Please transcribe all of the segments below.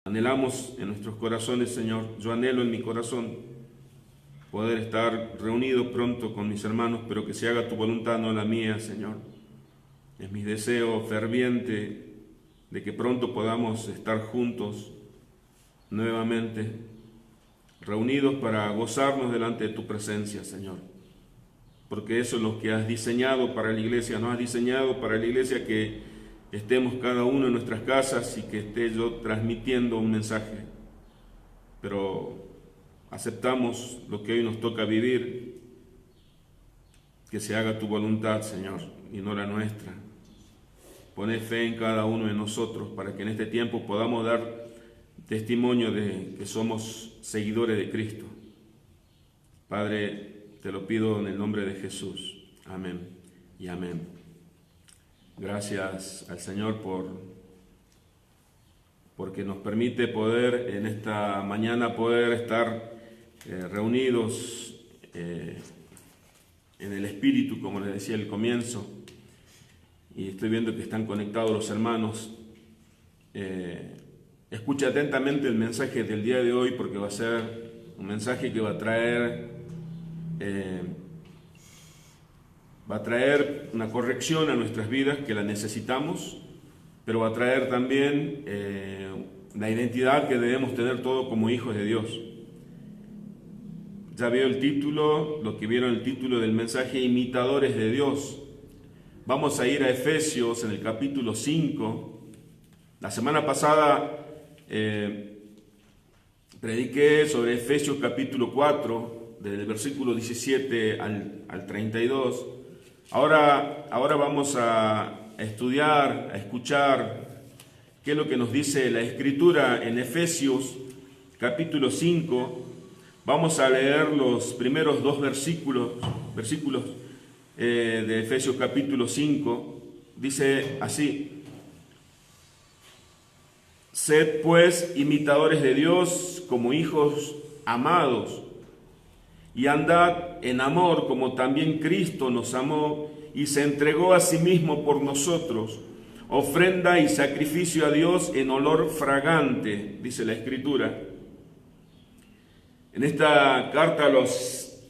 Anhelamos en nuestros corazones, Señor. Yo anhelo en mi corazón poder estar reunido pronto con mis hermanos, pero que se haga tu voluntad, no la mía, Señor. Es mi deseo ferviente de que pronto podamos estar juntos nuevamente, reunidos para gozarnos delante de tu presencia, Señor. Porque eso es lo que has diseñado para la iglesia. Nos has diseñado para la iglesia que estemos cada uno en nuestras casas y que esté yo transmitiendo un mensaje. Pero aceptamos lo que hoy nos toca vivir, que se haga tu voluntad, Señor, y no la nuestra. Poné fe en cada uno de nosotros para que en este tiempo podamos dar testimonio de que somos seguidores de Cristo. Padre, te lo pido en el nombre de Jesús. Amén y amén. Gracias al Señor porque nos permite poder en esta mañana poder estar reunidos en el Espíritu, como les decía al comienzo. Y estoy viendo que están conectados los hermanos. Escucha atentamente el mensaje del día de hoy, porque va a ser un mensaje que va a traer una corrección a nuestras vidas, que la necesitamos, pero va a traer también la identidad que debemos tener todos como hijos de Dios. Ya veo el título, lo que vieron el título del mensaje, Imitadores de Dios. Vamos a ir a Efesios en el capítulo 5. La semana pasada prediqué sobre Efesios capítulo 4, del versículo 17 al 32. Ahora vamos a estudiar, a escuchar qué es lo que nos dice la Escritura en Efesios capítulo 5. Vamos a leer los primeros dos versículos de Efesios capítulo 5, dice así: Sed pues imitadores de Dios como hijos amados, y andad en amor como también Cristo nos amó y se entregó a sí mismo por nosotros, ofrenda y sacrificio a Dios en olor fragante, dice la Escritura. En esta carta a los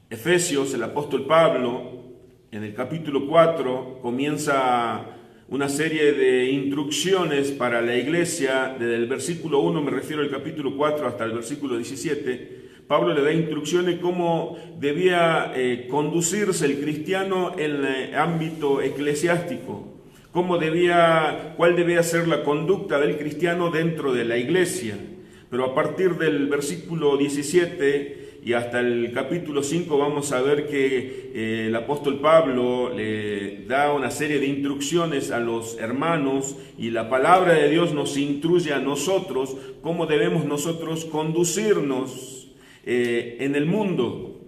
Efesios, el apóstol Pablo, en el capítulo 4, comienza una serie de instrucciones para la iglesia. Desde el versículo 1, me refiero al capítulo 4, hasta el versículo 17, Pablo le da instrucciones cómo debía conducirse el cristiano en el ámbito eclesiástico, cuál debía ser la conducta del cristiano dentro de la iglesia. Pero a partir del versículo 17 y hasta el capítulo 5 vamos a ver que el apóstol Pablo le da una serie de instrucciones a los hermanos, y la palabra de Dios nos instruye a nosotros cómo debemos nosotros conducirnos en el mundo.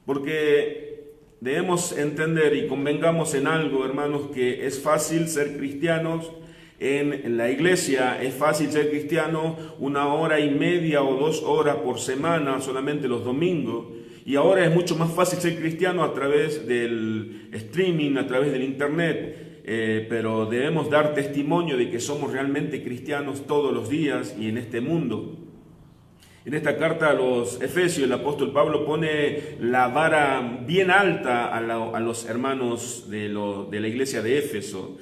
Porque debemos entender y convengamos en algo, hermanos, que es fácil ser cristianos en la iglesia. Es fácil ser cristiano 1 hora y media o 2 horas por semana, solamente los domingos. Y ahora es mucho más fácil ser cristiano a través del streaming, a través del internet. Pero debemos dar testimonio de que somos realmente cristianos todos los días y en este mundo. En esta carta a los Efesios, el apóstol Pablo pone la vara bien alta a los hermanos de la iglesia de Éfeso.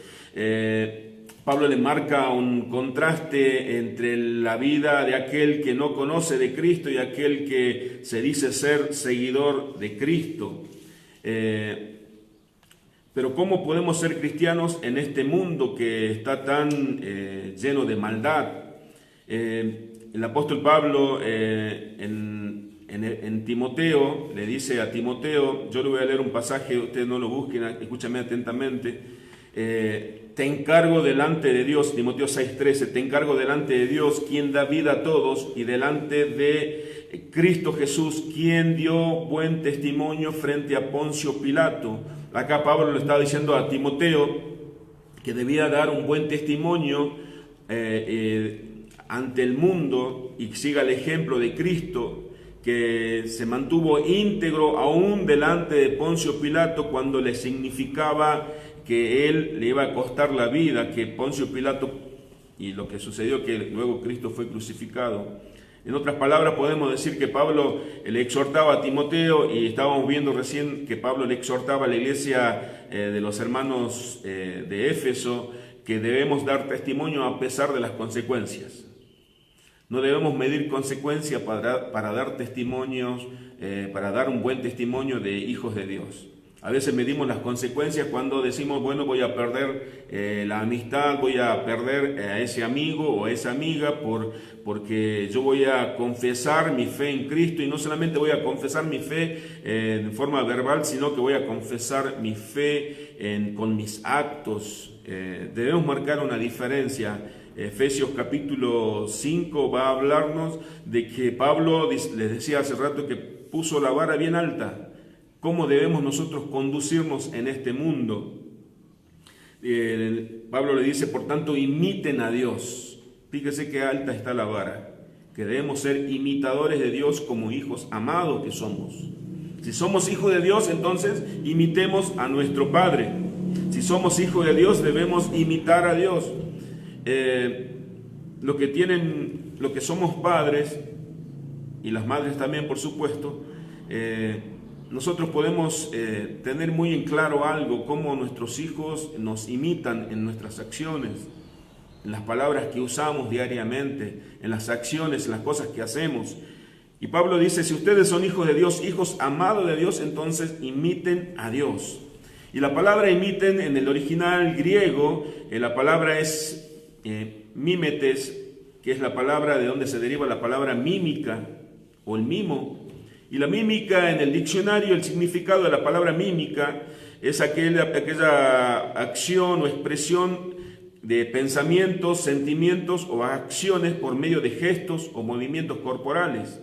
Pablo le marca un contraste entre la vida de aquel que no conoce de Cristo y aquel que se dice ser seguidor de Cristo. Pero ¿cómo podemos ser cristianos en este mundo que está tan lleno de maldad? El apóstol Pablo en Timoteo le dice a Timoteo, yo le voy a leer un pasaje, ustedes no lo busquen, escúchame atentamente. Te encargo delante de Dios, Timoteo 6:13, te encargo delante de Dios, quien da vida a todos, y delante de Cristo Jesús, quien dio buen testimonio frente a Poncio Pilato. Acá Pablo le estaba diciendo a Timoteo que debía dar un buen testimonio ante el mundo, y siga el ejemplo de Cristo, que se mantuvo íntegro aún delante de Poncio Pilato cuando le significaba que él le iba a costar la vida, que Poncio Pilato y lo que sucedió que luego Cristo fue crucificado. En otras palabras, podemos decir que Pablo le exhortaba a Timoteo, y estábamos viendo recién que Pablo le exhortaba a la iglesia de los hermanos de Éfeso, que debemos dar testimonio a pesar de las consecuencias. No debemos medir consecuencias para dar testimonios, para dar un buen testimonio de hijos de Dios. A veces medimos las consecuencias cuando decimos, bueno, voy a perder la amistad, voy a perder a ese amigo o a esa amiga porque yo voy a confesar mi fe en Cristo, y no solamente voy a confesar mi fe en forma verbal, sino que voy a confesar mi fe con mis actos. Debemos marcar una diferencia. Efesios capítulo 5 va a hablarnos de que Pablo, les decía hace rato, que puso la vara bien alta. ¿Cómo debemos nosotros conducirnos en este mundo? Pablo le dice, por tanto, imiten a Dios. Fíjese qué alta está la vara, que debemos ser imitadores de Dios como hijos amados que somos. Si somos hijos de Dios, entonces imitemos a nuestro Padre. Si somos hijos de Dios, debemos imitar a Dios. Lo que somos padres, y las madres también, por supuesto, nosotros podemos tener muy en claro algo, cómo nuestros hijos nos imitan en nuestras acciones, en las palabras que usamos diariamente, en las acciones, en las cosas que hacemos. Y Pablo dice, si ustedes son hijos de Dios, hijos amados de Dios, entonces imiten a Dios. Y la palabra imiten en el original griego, la palabra es mímetes, que es la palabra de donde se deriva la palabra mímica o el mimo. Y la mímica, en el diccionario, el significado de la palabra mímica es aquella acción o expresión de pensamientos, sentimientos o acciones por medio de gestos o movimientos corporales.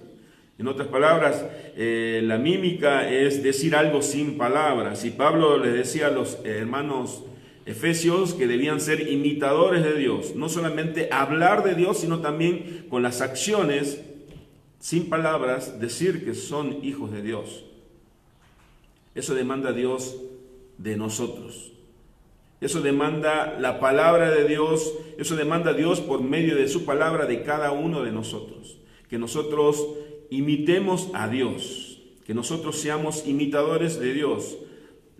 En otras palabras, la mímica es decir algo sin palabras. Y Pablo les decía a los hermanos efesios que debían ser imitadores de Dios, no solamente hablar de Dios, sino también con las acciones, sin palabras, decir que son hijos de Dios. Eso demanda Dios de nosotros. Eso demanda la palabra de Dios, eso demanda Dios por medio de su palabra de cada uno de nosotros. Que nosotros imitemos a Dios, que nosotros seamos imitadores de Dios.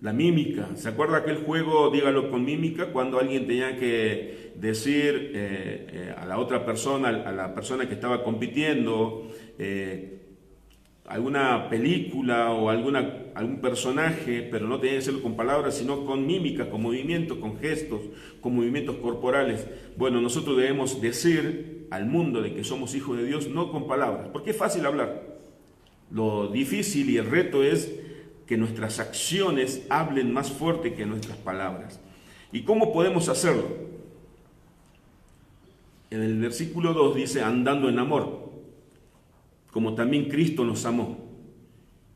La mímica, ¿se acuerda aquel juego, dígalo con mímica, cuando alguien tenía que decir a la otra persona, a la persona que estaba compitiendo, alguna película o algún personaje, pero no tenía que hacerlo con palabras, sino con mímica, con movimientos, con gestos, con movimientos corporales? Bueno, nosotros debemos decir al mundo de que somos hijos de Dios, no con palabras, porque es fácil hablar. Lo difícil y el reto es que nuestras acciones hablen más fuerte que nuestras palabras. ¿Y cómo podemos hacerlo? En el versículo 2 dice, andando en amor, como también Cristo nos amó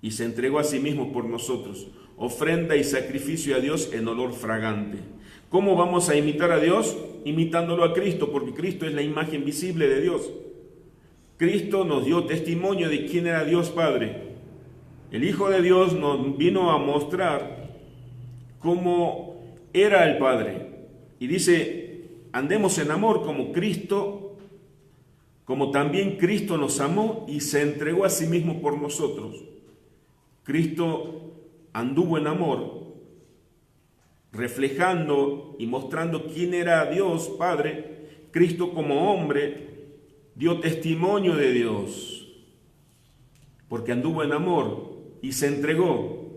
y se entregó a sí mismo por nosotros, ofrenda y sacrificio a Dios en olor fragante. ¿Cómo vamos a imitar a Dios? Imitándolo a Cristo, porque Cristo es la imagen visible de Dios. Cristo nos dio testimonio de quién era Dios Padre. El Hijo de Dios nos vino a mostrar cómo era el Padre. Y dice, andemos en amor como Cristo, como también Cristo nos amó y se entregó a sí mismo por nosotros. Cristo anduvo en amor, reflejando y mostrando quién era Dios Padre. Cristo como hombre dio testimonio de Dios, porque anduvo en amor y se entregó.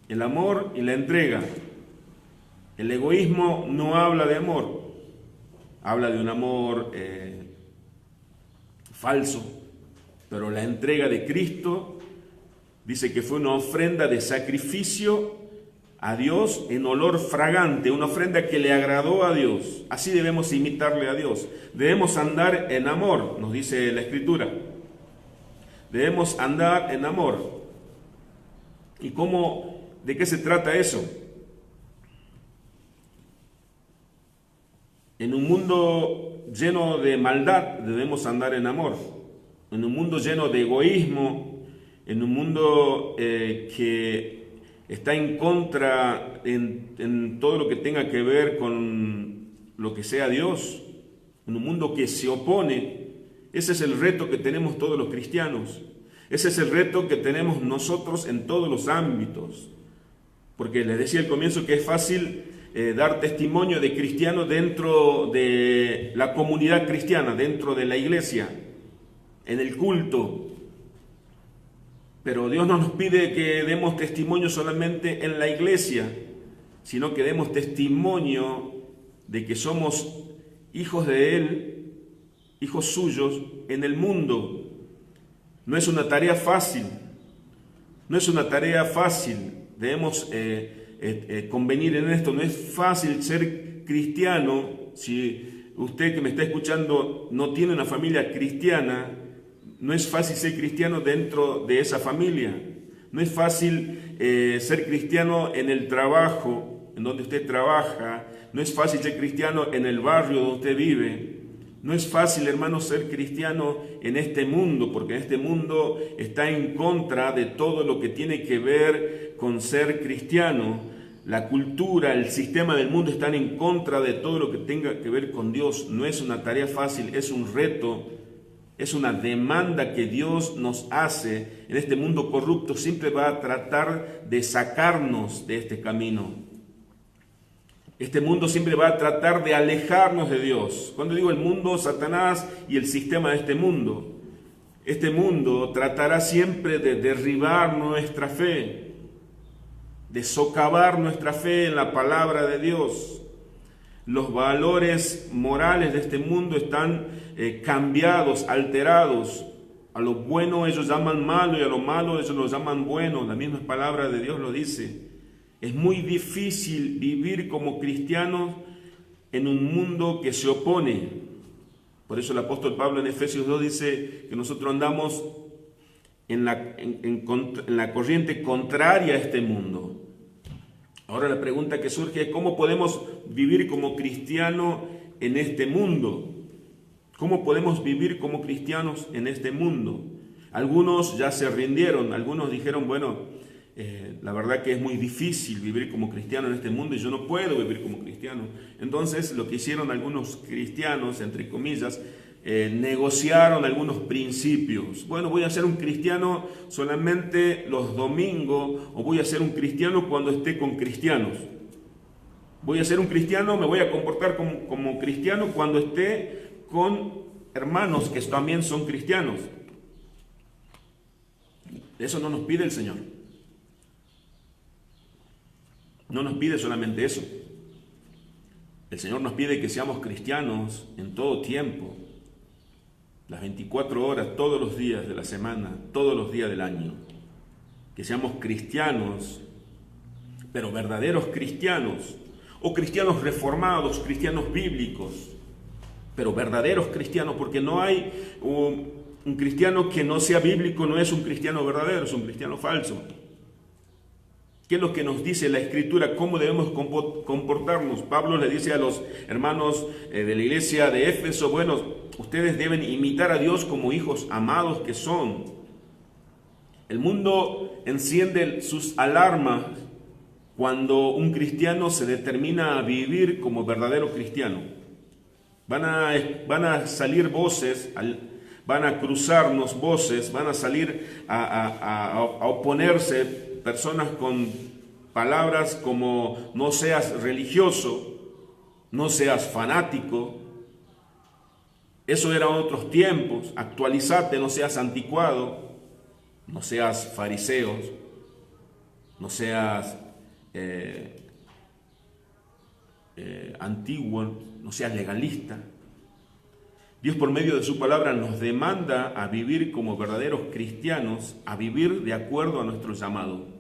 El amor y la entrega. El egoísmo no habla de amor, habla de un amor falso, pero la entrega de Cristo dice que fue una ofrenda de sacrificio a Dios en olor fragante, una ofrenda que le agradó a Dios. Así debemos imitarle a Dios. Debemos andar en amor, nos dice la Escritura. Debemos andar en amor. ¿Y de qué se trata eso? En un mundo lleno de maldad debemos andar en amor. En un mundo lleno de egoísmo, en un mundo que está en contra en todo lo que tenga que ver con lo que sea Dios, en un mundo que se opone. Ese es el reto que tenemos todos los cristianos. Ese es el reto que tenemos nosotros en todos los ámbitos. Porque les decía al comienzo que es fácil dar testimonio de cristiano dentro de la comunidad cristiana, dentro de la iglesia, en el culto. Pero Dios no nos pide que demos testimonio solamente en la iglesia, sino que demos testimonio de que somos hijos de Él, hijos suyos, en el mundo. No es una tarea fácil, no es una tarea fácil, debemos convenir en esto, no es fácil ser cristiano. Si usted que me está escuchando no tiene una familia cristiana, no es fácil ser cristiano dentro de esa familia, no es fácil ser cristiano en el trabajo, en donde usted trabaja, no es fácil ser cristiano en el barrio donde usted vive. No es fácil, hermano, ser cristiano en este mundo, porque este mundo está en contra de todo lo que tiene que ver con ser cristiano. La cultura, el sistema del mundo están en contra de todo lo que tenga que ver con Dios. No es una tarea fácil, es un reto, es una demanda que Dios nos hace en este mundo corrupto. Siempre va a tratar de sacarnos de este camino. Este mundo siempre va a tratar de alejarnos de Dios. Cuando digo el mundo, Satanás y el sistema de este mundo tratará siempre de derribar nuestra fe, de socavar nuestra fe en la palabra de Dios. Los valores morales de este mundo están cambiados, alterados. A lo bueno ellos llaman malo y a lo malo ellos lo llaman bueno. La misma palabra de Dios lo dice. Es muy difícil vivir como cristianos en un mundo que se opone. Por eso el apóstol Pablo en Efesios 2 dice que nosotros andamos en la corriente contraria a este mundo. Ahora la pregunta que surge es ¿cómo podemos vivir como cristianos en este mundo? ¿Cómo podemos vivir como cristianos en este mundo? Algunos ya se rindieron, algunos dijeron, bueno, la verdad que es muy difícil vivir como cristiano en este mundo y yo no puedo vivir como cristiano. Entonces lo que hicieron algunos cristianos, entre comillas, negociaron algunos principios. Bueno, voy a ser un cristiano solamente los domingos o voy a ser un cristiano cuando esté con cristianos. Voy a ser un cristiano, me voy a comportar como cristiano cuando esté con hermanos que también son cristianos. Eso no nos pide el Señor. No nos pide solamente eso. El Señor nos pide que seamos cristianos en todo tiempo, las 24 horas, todos los días de la semana, todos los días del año. Que seamos cristianos, pero verdaderos cristianos, o cristianos reformados, cristianos bíblicos, pero verdaderos cristianos, porque no hay un cristiano que no sea bíblico, no es un cristiano verdadero, es un cristiano falso. ¿Qué es lo que nos dice la Escritura? ¿Cómo debemos comportarnos? Pablo le dice a los hermanos de la iglesia de Éfeso, bueno, ustedes deben imitar a Dios como hijos amados que son. El mundo enciende sus alarmas cuando un cristiano se determina a vivir como verdadero cristiano. Van a salir voces, van a cruzarnos voces, van a salir a oponerse personas con palabras como no seas religioso, no seas fanático. Eso eran otros tiempos. Actualizate, no seas anticuado, no seas fariseos, no seas antiguo, no seas legalista. Dios por medio de su palabra nos demanda a vivir como verdaderos cristianos, a vivir de acuerdo a nuestro llamado,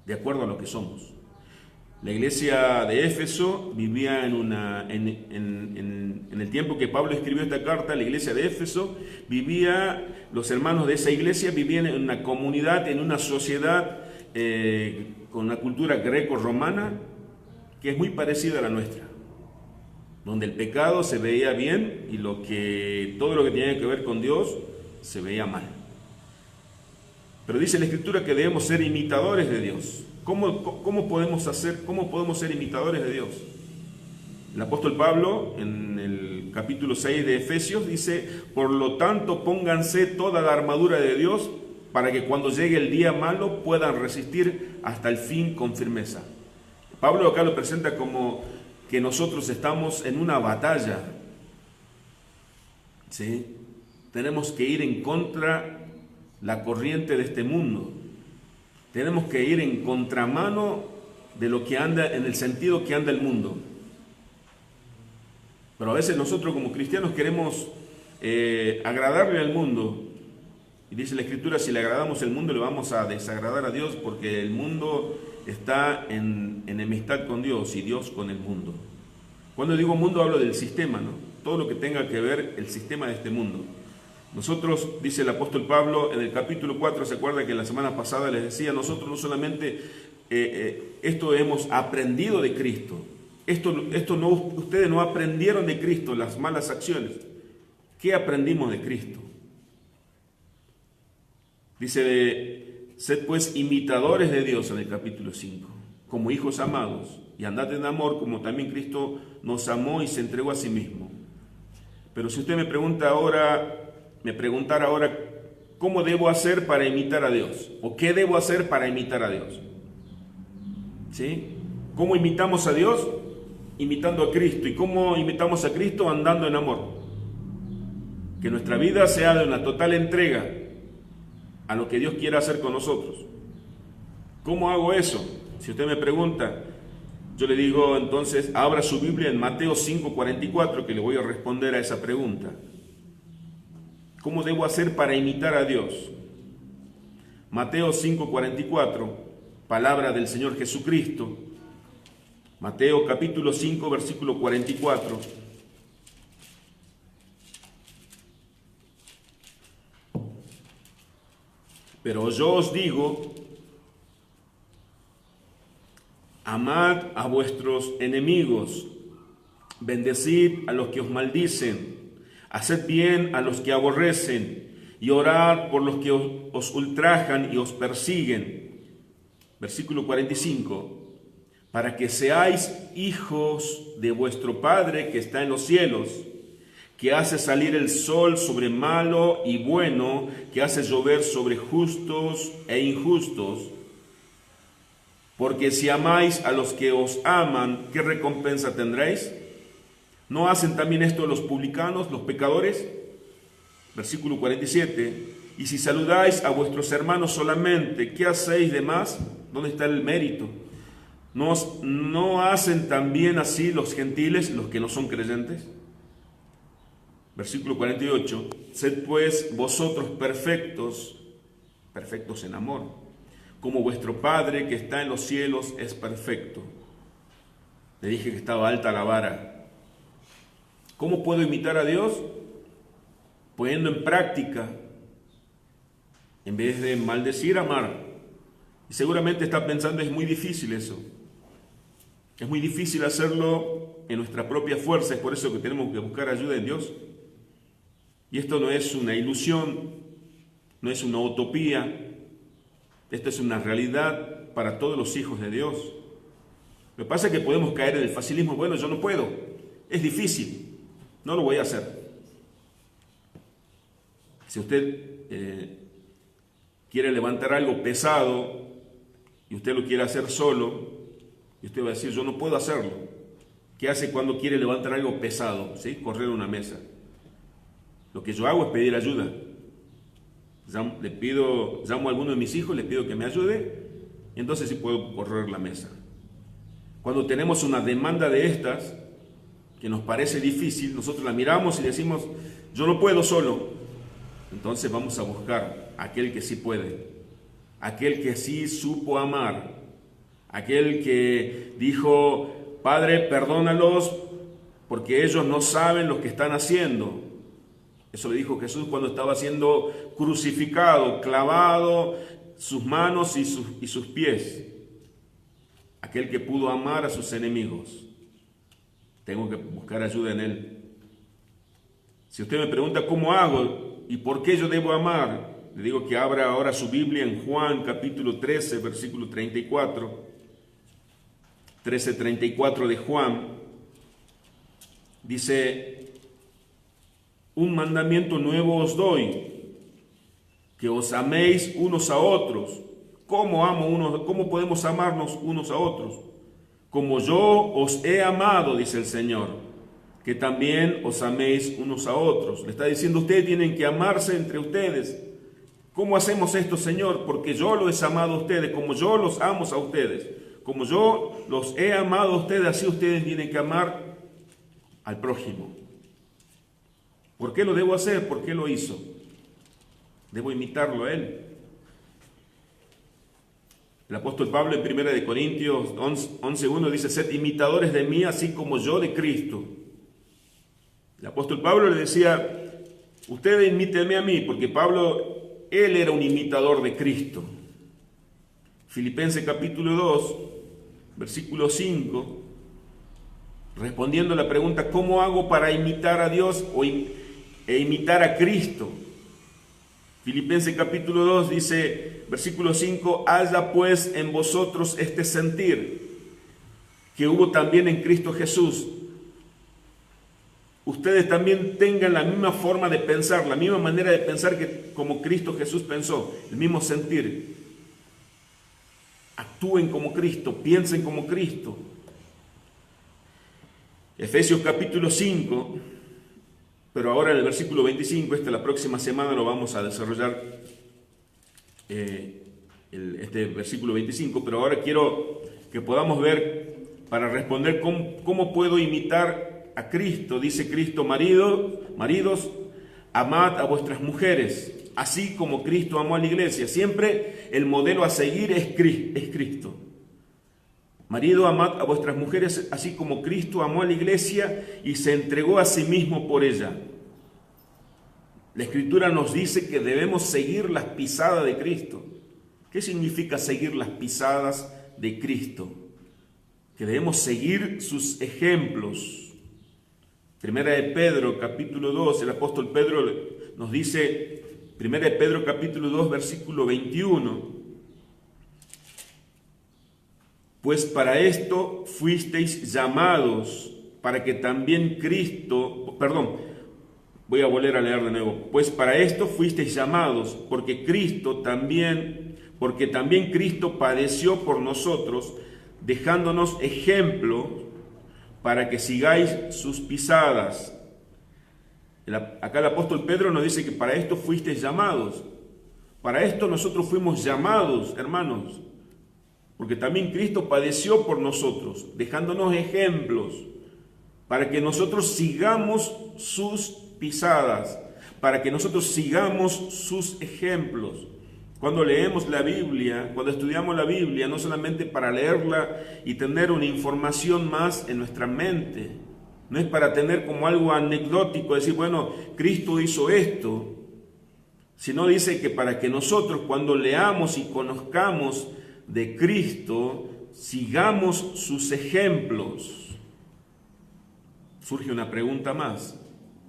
de acuerdo a lo que somos. La iglesia de Éfeso vivía en el tiempo que Pablo escribió esta carta, la iglesia de Éfeso los hermanos de esa iglesia vivían en una comunidad, en una sociedad con una cultura greco-romana que es muy parecida a la nuestra, donde el pecado se veía bien y todo lo que tenía que ver con Dios se veía mal. Pero dice la Escritura que debemos ser imitadores de Dios. ¿Cómo podemos ser imitadores de Dios? El apóstol Pablo, en el capítulo 6 de Efesios, dice: por lo tanto, pónganse toda la armadura de Dios para que cuando llegue el día malo puedan resistir hasta el fin con firmeza. Pablo acá lo presenta como que nosotros estamos en una batalla, ¿sí? Tenemos que ir en contra la corriente de este mundo. Tenemos que ir en contramano de lo que anda, en el sentido que anda el mundo. Pero a veces nosotros como cristianos queremos agradarle al mundo. Y dice la Escritura, si le agradamos al mundo le vamos a desagradar a Dios, porque el mundo está en enemistad con Dios y Dios con el mundo. Cuando digo mundo hablo del sistema, ¿no? Todo lo que tenga que ver el sistema de este mundo. Nosotros, dice el apóstol Pablo en el capítulo 4, se acuerda que la semana pasada les decía, nosotros no solamente esto hemos aprendido de Cristo, esto no, ustedes no aprendieron de Cristo las malas acciones. ¿Qué aprendimos de Cristo? Dice, sed pues imitadores de Dios en el capítulo 5, como hijos amados, y andad en amor como también Cristo nos amó y se entregó a sí mismo. Pero si usted me preguntara ahora, ¿cómo debo hacer para imitar a Dios? ¿O qué debo hacer para imitar a Dios? ¿Sí? ¿Cómo imitamos a Dios? Imitando a Cristo. ¿Y cómo imitamos a Cristo? Andando en amor. Que nuestra vida sea de una total entrega a lo que Dios quiera hacer con nosotros. ¿Cómo hago eso? Si usted me pregunta, yo le digo entonces, abra su Biblia en Mateo 5:44, que le voy a responder a esa pregunta. ¿Cómo debo hacer para imitar a Dios? Mateo 5:44, palabra del Señor Jesucristo. Mateo capítulo 5, versículo 44. Pero yo os digo, amad a vuestros enemigos, bendecid a los que os maldicen, haced bien a los que aborrecen, y orad por los que os ultrajan y os persiguen. Versículo 45. Para que seáis hijos de vuestro Padre que está en los cielos, que hace salir el sol sobre malo y bueno, que hace llover sobre justos e injustos. Porque si amáis a los que os aman, ¿qué recompensa tendréis? ¿No hacen también esto los publicanos, los pecadores? Versículo 47. Y si saludáis a vuestros hermanos solamente, ¿qué hacéis de más? ¿Dónde está el mérito? ¿No hacen también así los gentiles, los que no son creyentes? Versículo 48. Sed pues vosotros perfectos, perfectos en amor, como vuestro Padre que está en los cielos es perfecto. Le dije que estaba alta la vara. ¿Cómo puedo imitar a Dios? Poniendo en práctica, en vez de maldecir, amar. Y seguramente está pensando, es muy difícil eso. Es muy difícil hacerlo en nuestra propia fuerza, es por eso que tenemos que buscar ayuda en Dios. Y esto no es una ilusión, no es una utopía, esto es una realidad para todos los hijos de Dios. Lo que pasa es que podemos caer en el facilismo, bueno, yo no puedo, es difícil, no lo voy a hacer. Si usted quiere levantar algo pesado y usted lo quiere hacer solo, y usted va a decir, yo no puedo hacerlo. ¿Qué hace cuando quiere levantar algo pesado? ¿Sí? Correr una mesa. Lo que yo hago es pedir ayuda. Llamo a alguno de mis hijos, le pido que me ayude, y entonces sí puedo correr la mesa. Cuando tenemos una demanda de estas, que nos parece difícil, nosotros la miramos y decimos, yo no puedo solo. Entonces vamos a buscar a aquel que sí puede, aquel que sí supo amar, aquel que dijo, Padre, perdónalos porque ellos no saben lo que están haciendo. Eso le dijo Jesús cuando estaba siendo crucificado, clavado, sus manos y sus pies. Aquel que pudo amar a sus enemigos. Tengo que buscar ayuda en Él. Si usted me pregunta cómo hago y por qué yo debo amar, le digo que abra ahora su Biblia en Juan capítulo 13, versículo 34. 13:34 de Juan. Dice, un mandamiento nuevo os doy, que os améis unos a otros. ¿Cómo podemos amarnos unos a otros? Como yo os he amado, dice el Señor, que también os améis unos a otros. Le está diciendo, ustedes tienen que amarse entre ustedes. ¿Cómo hacemos esto, Señor? Porque yo los he amado a ustedes, como yo los amo a ustedes. Como yo los he amado a ustedes, así ustedes tienen que amar al prójimo. ¿Por qué lo debo hacer? ¿Por qué lo hizo? Debo imitarlo a él. El apóstol Pablo en 1 Corintios 11:1 dice, sed imitadores de mí, así como yo de Cristo. El apóstol Pablo le decía, ustedes imítenme a mí, porque Pablo, él era un imitador de Cristo. Filipenses capítulo 2, versículo 5, respondiendo a la pregunta, ¿cómo hago para imitar a Dios e imitar a Cristo? Filipenses capítulo 2 dice, versículo 5, haya pues en vosotros este sentir que hubo también en Cristo Jesús. Ustedes también tengan la misma forma de pensar, la misma manera de pensar que como Cristo Jesús pensó, el mismo sentir. Actúen como Cristo, piensen como Cristo. Efesios capítulo 5, pero ahora en el versículo 25, la próxima semana lo vamos a desarrollar, este versículo 25, pero ahora quiero que podamos ver, para responder cómo puedo imitar a Cristo. Dice Cristo, maridos, amad a vuestras mujeres, así como Cristo amó a la iglesia. Siempre el modelo a seguir es Cristo. Marido, amad a vuestras mujeres, así como Cristo amó a la iglesia y se entregó a sí mismo por ella. La Escritura nos dice que debemos seguir las pisadas de Cristo. ¿Qué significa seguir las pisadas de Cristo? Que debemos seguir sus ejemplos. Primera de Pedro, capítulo 2, el apóstol Pedro nos dice, Primera de Pedro, capítulo 2, versículo 21, pues para esto fuisteis llamados, para que también voy a volver a leer de nuevo. Pues para esto fuisteis llamados, porque también Cristo padeció por nosotros, dejándonos ejemplo para que sigáis sus pisadas. Acá el apóstol Pedro nos dice que para esto fuisteis llamados. Para esto nosotros fuimos llamados, hermanos. Porque también Cristo padeció por nosotros, dejándonos ejemplos, para que nosotros sigamos sus pisadas, para que nosotros sigamos sus ejemplos. Cuando leemos la Biblia, cuando estudiamos la Biblia, no solamente para leerla y tener una información más en nuestra mente, no es para tener como algo anecdótico, decir, bueno, Cristo hizo esto, sino dice que para que nosotros cuando leamos y conozcamos de Cristo, sigamos sus ejemplos. Surge una pregunta más.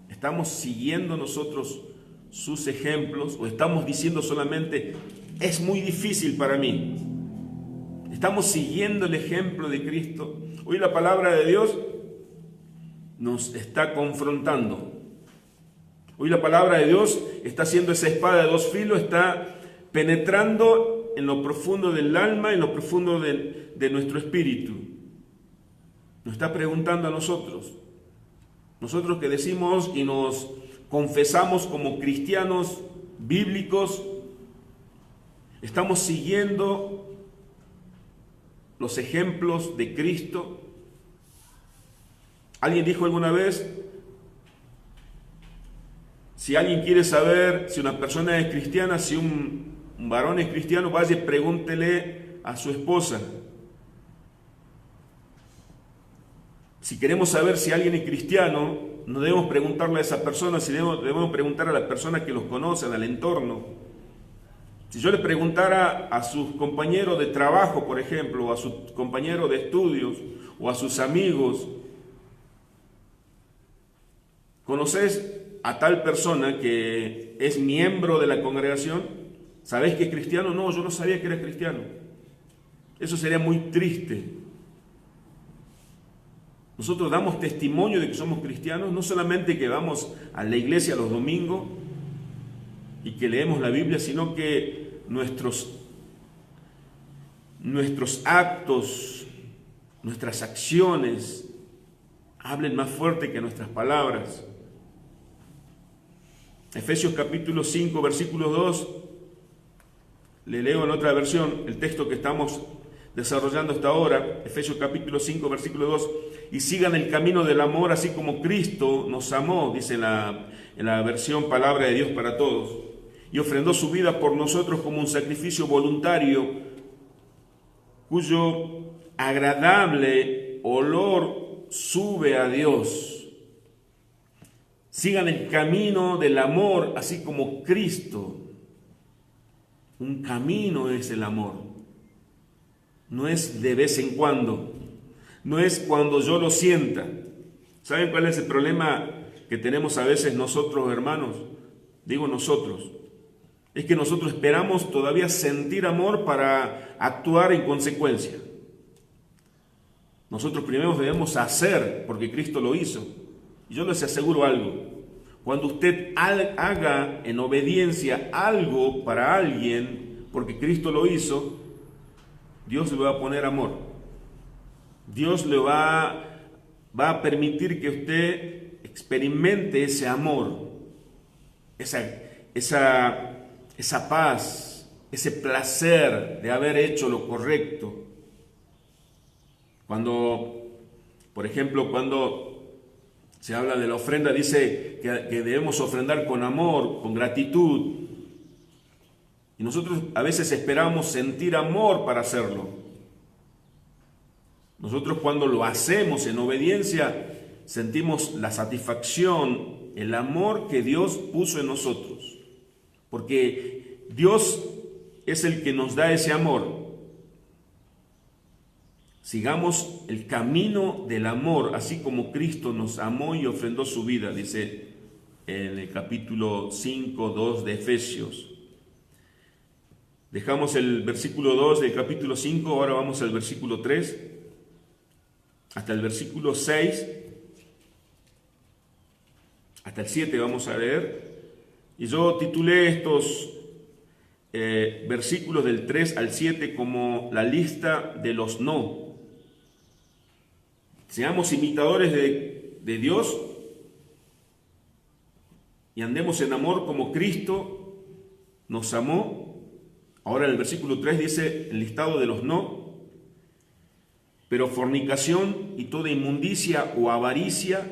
¿Estamos siguiendo nosotros sus ejemplos o estamos diciendo solamente, es muy difícil para mí? ¿Estamos siguiendo el ejemplo de Cristo? Hoy la palabra de Dios nos está confrontando. Hoy la palabra de Dios está haciendo esa espada de dos filos, está penetrando en lo profundo del alma, en lo profundo de nuestro espíritu. Nos está preguntando a nosotros que decimos y nos confesamos como cristianos bíblicos, ¿estamos siguiendo los ejemplos de Cristo? Alguien dijo alguna vez, si alguien quiere saber si una persona es cristiana, si un varón es cristiano, vaya y pregúntele a su esposa. Si queremos saber si alguien es cristiano, no debemos preguntarle a esa persona, sino debemos preguntar a la persona que los conoce, al entorno. Si yo le preguntara a sus compañeros de trabajo, por ejemplo, o a sus compañeros de estudios, o a sus amigos, ¿conoces a tal persona que es miembro de la congregación? ¿Sabés que es cristiano? No, yo no sabía que era cristiano. Eso sería muy triste. Nosotros damos testimonio de que somos cristianos, no solamente que vamos a la iglesia los domingos y que leemos la Biblia, sino que nuestros actos, nuestras acciones hablen más fuerte que nuestras palabras. Efesios capítulo 5, versículo 2, le leo en otra versión el texto que estamos desarrollando hasta ahora, Efesios capítulo 5, versículo 2, y sigan el camino del amor así como Cristo nos amó, dice en la versión Palabra de Dios para Todos, y ofrendó su vida por nosotros como un sacrificio voluntario, cuyo agradable olor sube a Dios. Sigan el camino del amor así como Cristo. Un camino es el amor. No es de vez en cuando. No es cuando yo lo sienta. ¿Saben cuál es el problema que tenemos a veces nosotros, hermanos? Digo nosotros. Es que nosotros esperamos todavía sentir amor para actuar en consecuencia. Nosotros primero debemos hacer, porque Cristo lo hizo. Y yo les aseguro algo. Cuando usted haga en obediencia algo para alguien, porque Cristo lo hizo, Dios le va a poner amor. Dios le va a permitir que usted experimente ese amor, esa paz, ese placer de haber hecho lo correcto. Por ejemplo, cuando se habla de la ofrenda, dice que debemos ofrendar con amor, con gratitud. Y nosotros a veces esperamos sentir amor para hacerlo. Nosotros cuando lo hacemos en obediencia, sentimos la satisfacción, el amor que Dios puso en nosotros. Porque Dios es el que nos da ese amor. Sigamos el camino del amor, así como Cristo nos amó y ofrendó su vida, dice en el capítulo 5, 2 de Efesios. Dejamos el versículo 2 del capítulo 5, ahora vamos al versículo 3, hasta el versículo 6, hasta el 7 vamos a leer. Y yo titulé estos versículos del 3 al 7 como la lista de los no. Seamos imitadores de Dios y andemos en amor como Cristo nos amó. Ahora en el versículo 3 dice el listado de los no. Pero fornicación y toda inmundicia o avaricia,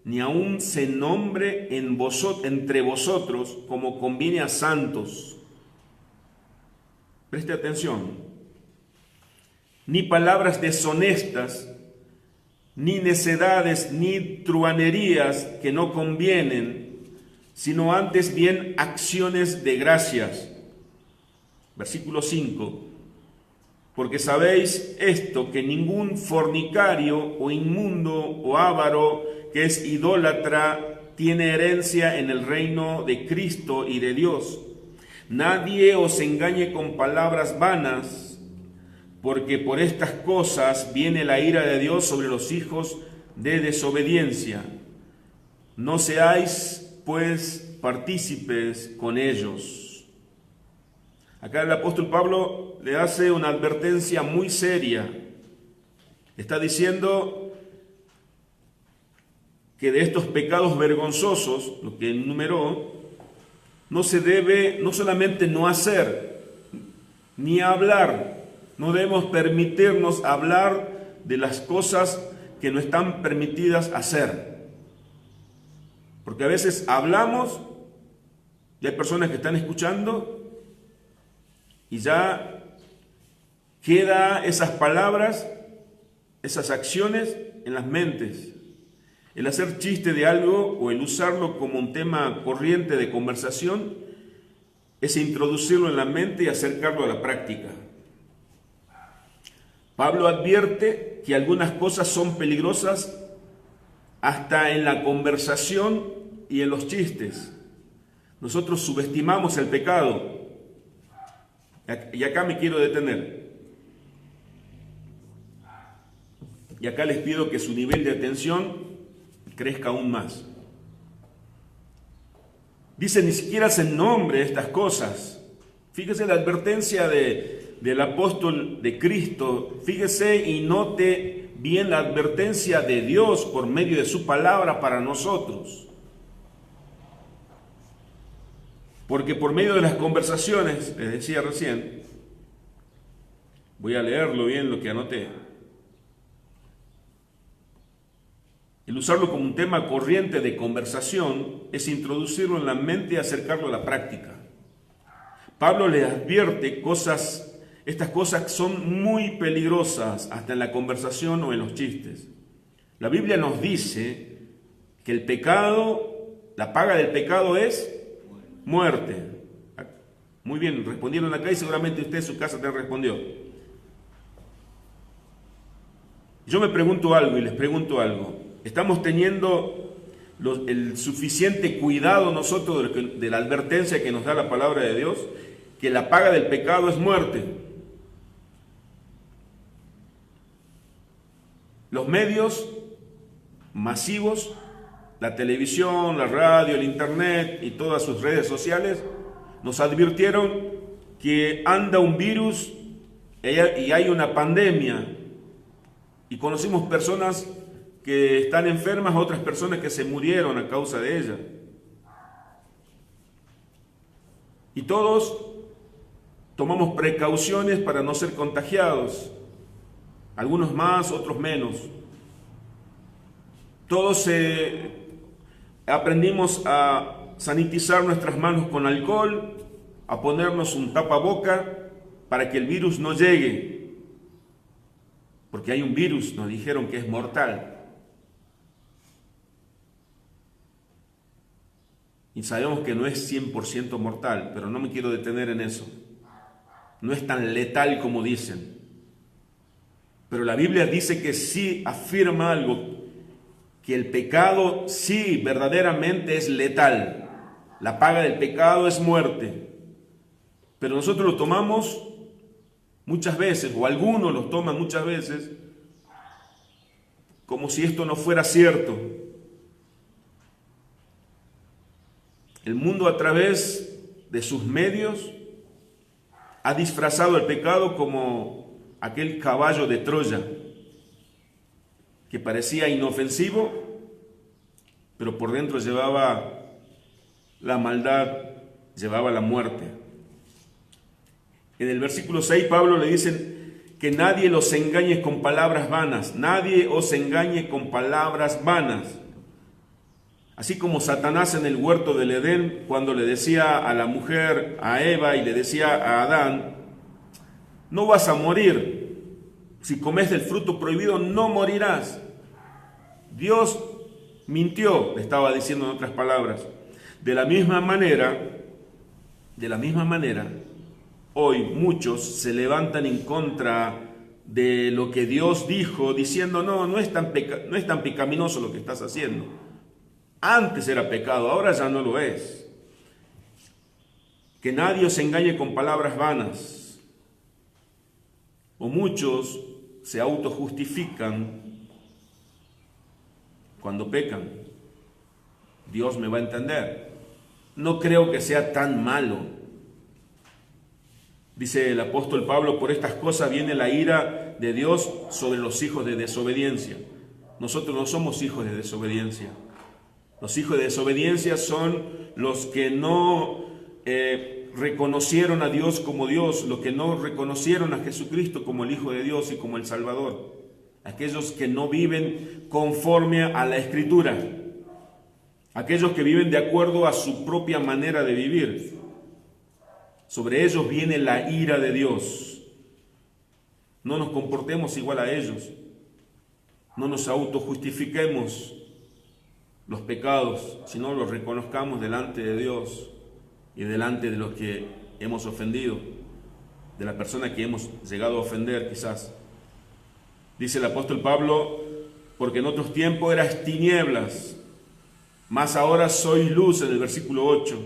ni aun se nombre entre vosotros como conviene a santos. Preste atención. Ni palabras deshonestas, ni necedades, ni truhanerías que no convienen, sino antes bien acciones de gracias. Versículo 5. Porque sabéis esto, que ningún fornicario o inmundo o avaro que es idólatra tiene herencia en el reino de Cristo y de Dios. Nadie os engañe con palabras vanas, porque por estas cosas viene la ira de Dios sobre los hijos de desobediencia. No seáis, pues, partícipes con ellos. Acá el apóstol Pablo le hace una advertencia muy seria. Está diciendo que de estos pecados vergonzosos, lo que enumeró, no se debe no solamente no hacer, ni hablar. No debemos permitirnos hablar de las cosas que no están permitidas hacer. Porque a veces hablamos, y hay personas que están escuchando, y ya queda esas palabras, esas acciones en las mentes. El hacer chiste de algo o el usarlo como un tema corriente de conversación es introducirlo en la mente y acercarlo a la práctica. Pablo advierte que algunas cosas son peligrosas hasta en la conversación y en los chistes. Nosotros subestimamos el pecado. Y acá me quiero detener. y acá les pido que su nivel de atención crezca aún más. Dice, ni siquiera se nombre estas cosas. Fíjese la advertencia del apóstol de Cristo. Fíjese y note bien la advertencia de Dios por medio de su palabra para nosotros. Porque por medio de las conversaciones, les decía recién, voy a leerlo bien lo que anoté. El usarlo como un tema corriente de conversación es introducirlo en la mente y acercarlo a la práctica. Pablo le advierte estas cosas son muy peligrosas hasta en la conversación o en los chistes. La Biblia nos dice que el pecado, la paga del pecado es muerte. Muy bien, respondieron acá y seguramente usted en su casa te respondió. Yo me pregunto algo y les pregunto algo. ¿Estamos teniendo el suficiente cuidado nosotros de la advertencia que nos da la palabra de Dios? Que la paga del pecado es muerte. Los medios masivos, la televisión, la radio, el internet y todas sus redes sociales, nos advirtieron que anda un virus y hay una pandemia. Y conocimos personas que están enfermas, otras personas que se murieron a causa de ella. Y todos tomamos precauciones para no ser contagiados, algunos más, otros menos. Todos aprendimos a sanitizar nuestras manos con alcohol, a ponernos un tapaboca para que el virus no llegue, porque hay un virus, nos dijeron que es mortal. Y sabemos que no es 100% mortal, pero no me quiero detener en eso. No es tan letal como dicen. Pero la Biblia dice que sí afirma algo, que el pecado sí verdaderamente es letal. La paga del pecado es muerte. Pero nosotros lo tomamos muchas veces, o algunos lo toman muchas veces, como si esto no fuera cierto. El mundo a través de sus medios ha disfrazado el pecado como aquel caballo de Troya que parecía inofensivo, pero por dentro llevaba la maldad, llevaba la muerte. En el versículo 6 Pablo le dice que nadie los engañe con palabras vanas, nadie os engañe con palabras vanas. Así como Satanás en el huerto del Edén, cuando le decía a la mujer, a Eva, y le decía a Adán, no vas a morir, si comes del fruto prohibido no morirás. Dios mintió, le estaba diciendo en otras palabras. De la misma manera, hoy muchos se levantan en contra de lo que Dios dijo, diciendo, no es tan pecaminoso lo que estás haciendo. Antes era pecado, ahora ya no lo es. Que nadie os engañe con palabras vanas. O muchos se autojustifican cuando pecan. Dios me va a entender. No creo que sea tan malo. Dice el apóstol Pablo, por estas cosas viene la ira de Dios sobre los hijos de desobediencia. Nosotros no somos hijos de desobediencia. Los hijos de desobediencia son los que no reconocieron a Dios como Dios, los que no reconocieron a Jesucristo como el Hijo de Dios y como el Salvador. Aquellos que no viven conforme a la Escritura. Aquellos que viven de acuerdo a su propia manera de vivir. Sobre ellos viene la ira de Dios. No nos comportemos igual a ellos. No nos autojustifiquemos los pecados, sino los reconozcamos delante de Dios y delante de los que hemos ofendido, de la persona que hemos llegado a ofender quizás. Dice el apóstol Pablo, porque en otros tiempos eras tinieblas, mas ahora sois luz, en el versículo 8.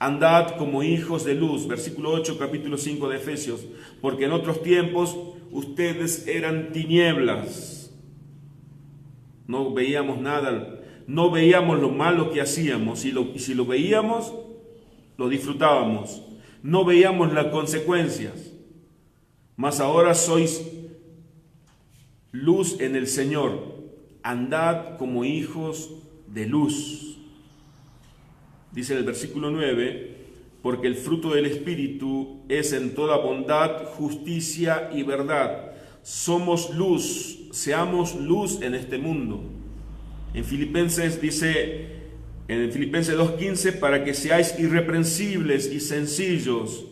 Andad como hijos de luz, versículo 8, capítulo 5 de Efesios, porque en otros tiempos ustedes eran tinieblas, no veíamos nada, no veíamos lo malo que hacíamos, y si lo veíamos, lo disfrutábamos, no veíamos las consecuencias. Mas ahora sois luz en el Señor, andad como hijos de luz. Dice en el versículo 9, porque el fruto del Espíritu es en toda bondad, justicia y verdad. Somos luz, seamos luz en este mundo. En Filipenses dice, en Filipenses 2:15, para que seáis irreprensibles y sencillos,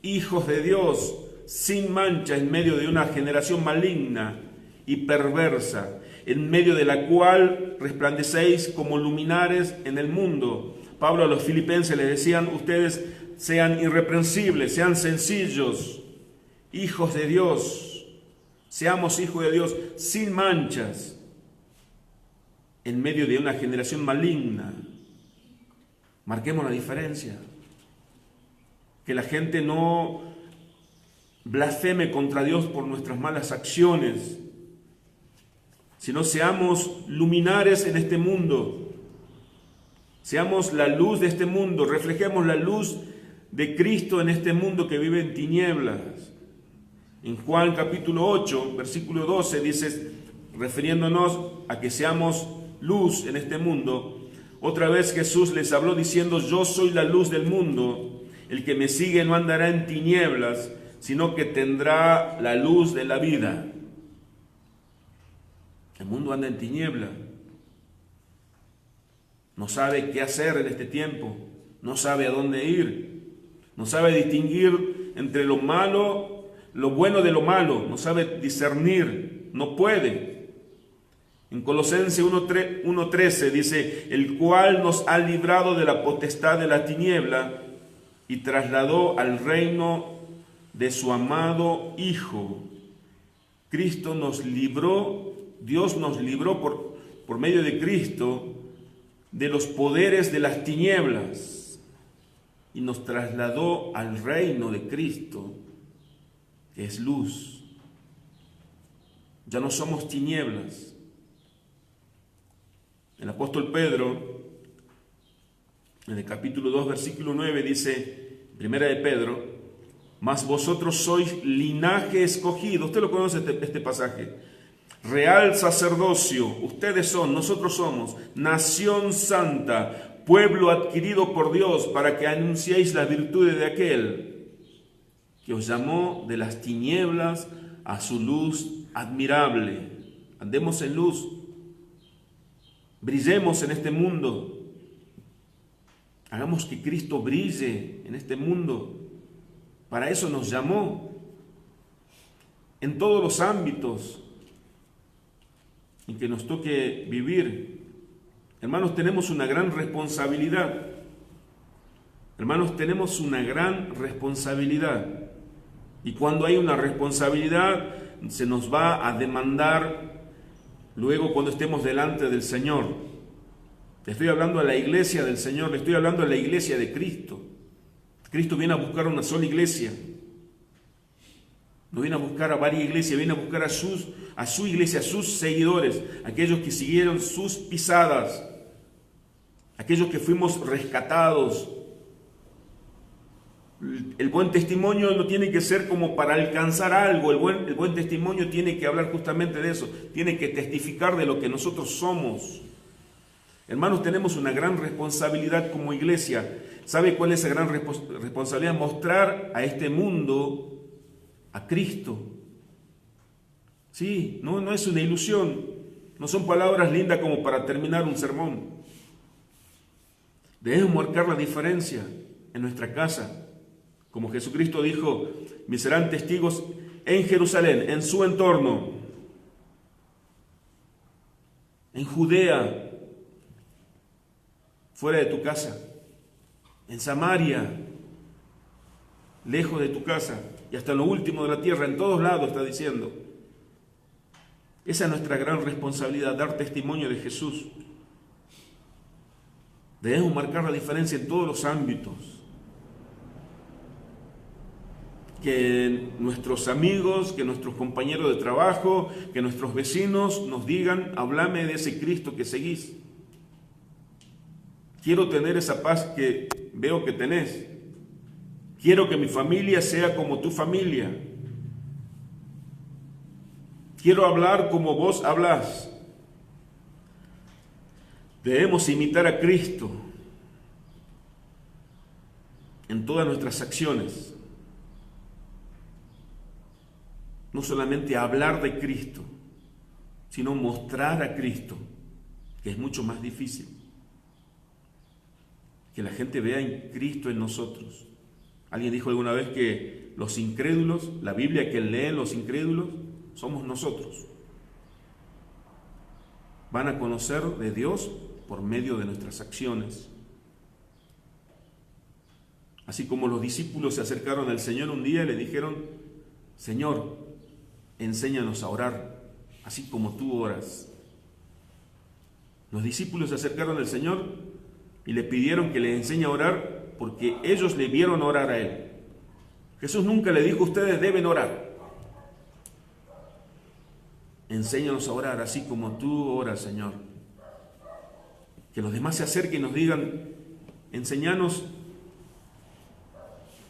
hijos de Dios, sin mancha en medio de una generación maligna y perversa, en medio de la cual resplandecéis como luminares en el mundo. Pablo a los filipenses les decían, ustedes sean irreprensibles, sean sencillos, hijos de Dios, seamos hijos de Dios, sin manchas, en medio de una generación maligna. Marquemos la diferencia, que la gente no blasfeme contra Dios por nuestras malas acciones, sino seamos luminares en este mundo, seamos la luz de este mundo, reflejemos la luz de Cristo en este mundo que vive en tinieblas. En Juan capítulo 8, versículo 12 dice, refiriéndonos a que seamos luz en este mundo, otra vez Jesús les habló diciendo, yo soy la luz del mundo, el que me sigue no andará en tinieblas, sino que tendrá la luz de la vida. El mundo anda en tiniebla, no sabe qué hacer en este tiempo, no sabe a dónde ir, no sabe distinguir entre lo malo, lo bueno de lo malo, no sabe discernir, no puede. En Colosenses 1:13 dice, el cual nos ha librado de la potestad de la tiniebla y trasladó al reino de su amado Hijo. Cristo nos libró, Dios nos libró por medio de Cristo de los poderes de las tinieblas y nos trasladó al reino de Cristo, que es luz. Ya no somos tinieblas. El apóstol Pedro, en el capítulo 2, versículo 9, dice, primera de Pedro, mas vosotros sois linaje escogido. Usted lo conoce este pasaje. Real sacerdocio, ustedes son, nosotros somos, nación santa, pueblo adquirido por Dios, para que anunciéis las virtudes de aquel que os llamó de las tinieblas a su luz admirable. Andemos en luz, brillemos en este mundo, hagamos que Cristo brille en este mundo. Para eso nos llamó, en todos los ámbitos en que nos toque vivir. Hermanos, tenemos una gran responsabilidad. Hermanos, tenemos una gran responsabilidad. Y cuando hay una responsabilidad, se nos va a demandar luego cuando estemos delante del Señor. Le estoy hablando a la iglesia del Señor, le estoy hablando a la iglesia de Cristo. Cristo viene a buscar una sola iglesia. No viene a buscar a varias iglesias, viene a buscar a su iglesia, a sus seguidores, aquellos que siguieron sus pisadas, aquellos que fuimos rescatados. El buen testimonio no tiene que ser como para alcanzar algo, el buen testimonio tiene que hablar justamente de eso, tiene que testificar de lo que nosotros somos. Hermanos, tenemos una gran responsabilidad como iglesia. ¿Sabe cuál es esa gran responsabilidad? Mostrar a este mundo a Cristo. Sí, no es una ilusión, no son palabras lindas como para terminar un sermón. Debemos marcar la diferencia en nuestra casa. Como Jesucristo dijo, me serán testigos en Jerusalén, en su entorno, en Judea, fuera de tu casa, en Samaria, lejos de tu casa, y hasta lo último de la tierra, en todos lados está diciendo. Esa es nuestra gran responsabilidad, dar testimonio de Jesús. Debemos marcar la diferencia en todos los ámbitos. que nuestros amigos, que nuestros compañeros de trabajo, que nuestros vecinos nos digan: háblame de ese Cristo que seguís. Quiero tener esa paz que veo que tenés. Quiero que mi familia sea como tu familia. Quiero hablar como vos hablás. Debemos imitar a Cristo en todas nuestras acciones. No solamente hablar de Cristo, sino mostrar a Cristo, que es mucho más difícil. Que la gente vea en Cristo en nosotros. Alguien dijo alguna vez que los incrédulos, la Biblia que leen los incrédulos, somos nosotros. Van a conocer de Dios por medio de nuestras acciones. Así como los discípulos se acercaron al Señor un día y le dijeron: Señor, enséñanos a orar, así como tú oras. Los discípulos se acercaron al Señor y le pidieron que le enseñe a orar porque ellos le vieron orar a Él. Jesús nunca le dijo: ustedes deben orar. Enséñanos a orar así como tú oras, Señor. Que los demás se acerquen y nos digan: enséñanos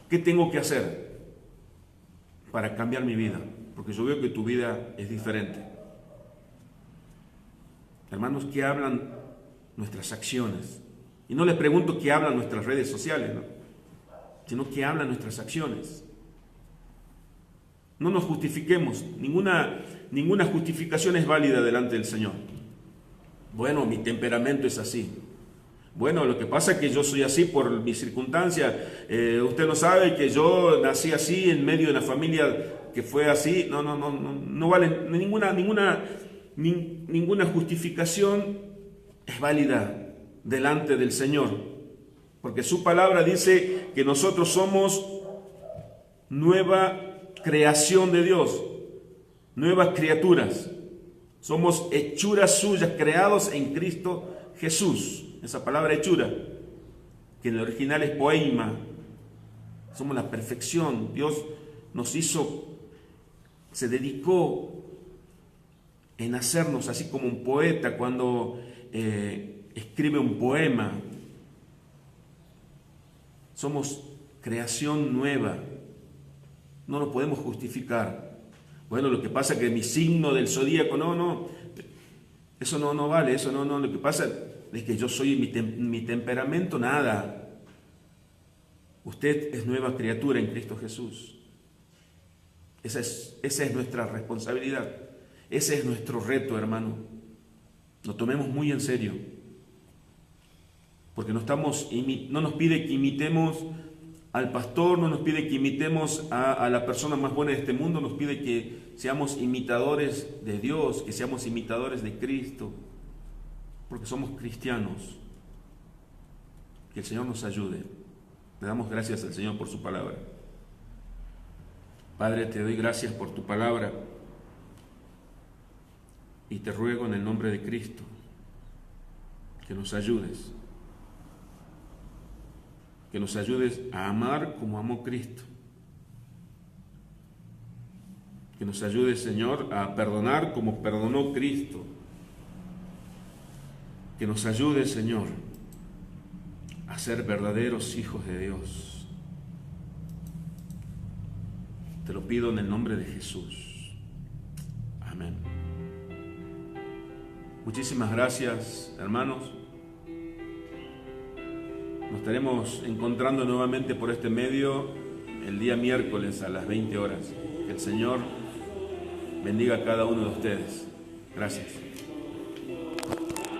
qué tengo que hacer para cambiar mi vida, porque yo veo que tu vida es diferente. Hermanos, ¿qué hablan nuestras acciones? Y no les pregunto qué hablan nuestras redes sociales, ¿no? Sino qué hablan nuestras acciones. No nos justifiquemos, ninguna justificación es válida delante del Señor. Bueno, mi temperamento es así. Bueno, lo que pasa es que yo soy así por mi circunstancia. Usted no sabe que yo nací así en medio de una familia que fue así. No vale ninguna justificación es válida delante del Señor, porque su palabra dice que nosotros somos nueva creación de Dios, nuevas criaturas, somos hechuras suyas, creados en Cristo Jesús. Esa palabra hechura, que en el original es poema, somos la perfección. Dios nos hizo, se dedicó en hacernos así como un poeta cuando escribe un poema. Somos creación nueva. No lo podemos justificar. Bueno, lo que pasa es que mi signo del zodíaco, eso no vale, eso no. Lo que pasa es que yo soy mi temperamento, nada. Usted es nueva criatura en Cristo Jesús. Esa es nuestra responsabilidad. Ese es nuestro reto, hermano. Lo tomemos muy en serio. Porque no nos pide que imitemos al pastor, no nos pide que imitemos a la persona más buena de este mundo, nos pide que seamos imitadores de Dios, que seamos imitadores de Cristo, porque somos cristianos. Que el Señor nos ayude. Le damos gracias al Señor por su palabra. Padre, te doy gracias por tu palabra y te ruego en el nombre de Cristo que nos ayudes. Que nos ayudes a amar como amó Cristo. Que nos ayudes, Señor, a perdonar como perdonó Cristo. Que nos ayudes, Señor, a ser verdaderos hijos de Dios. Te lo pido en el nombre de Jesús. Amén. Muchísimas gracias, hermanos. Nos estaremos encontrando nuevamente por este medio el día miércoles a las 20 horas. Que el Señor bendiga a cada uno de ustedes. Gracias.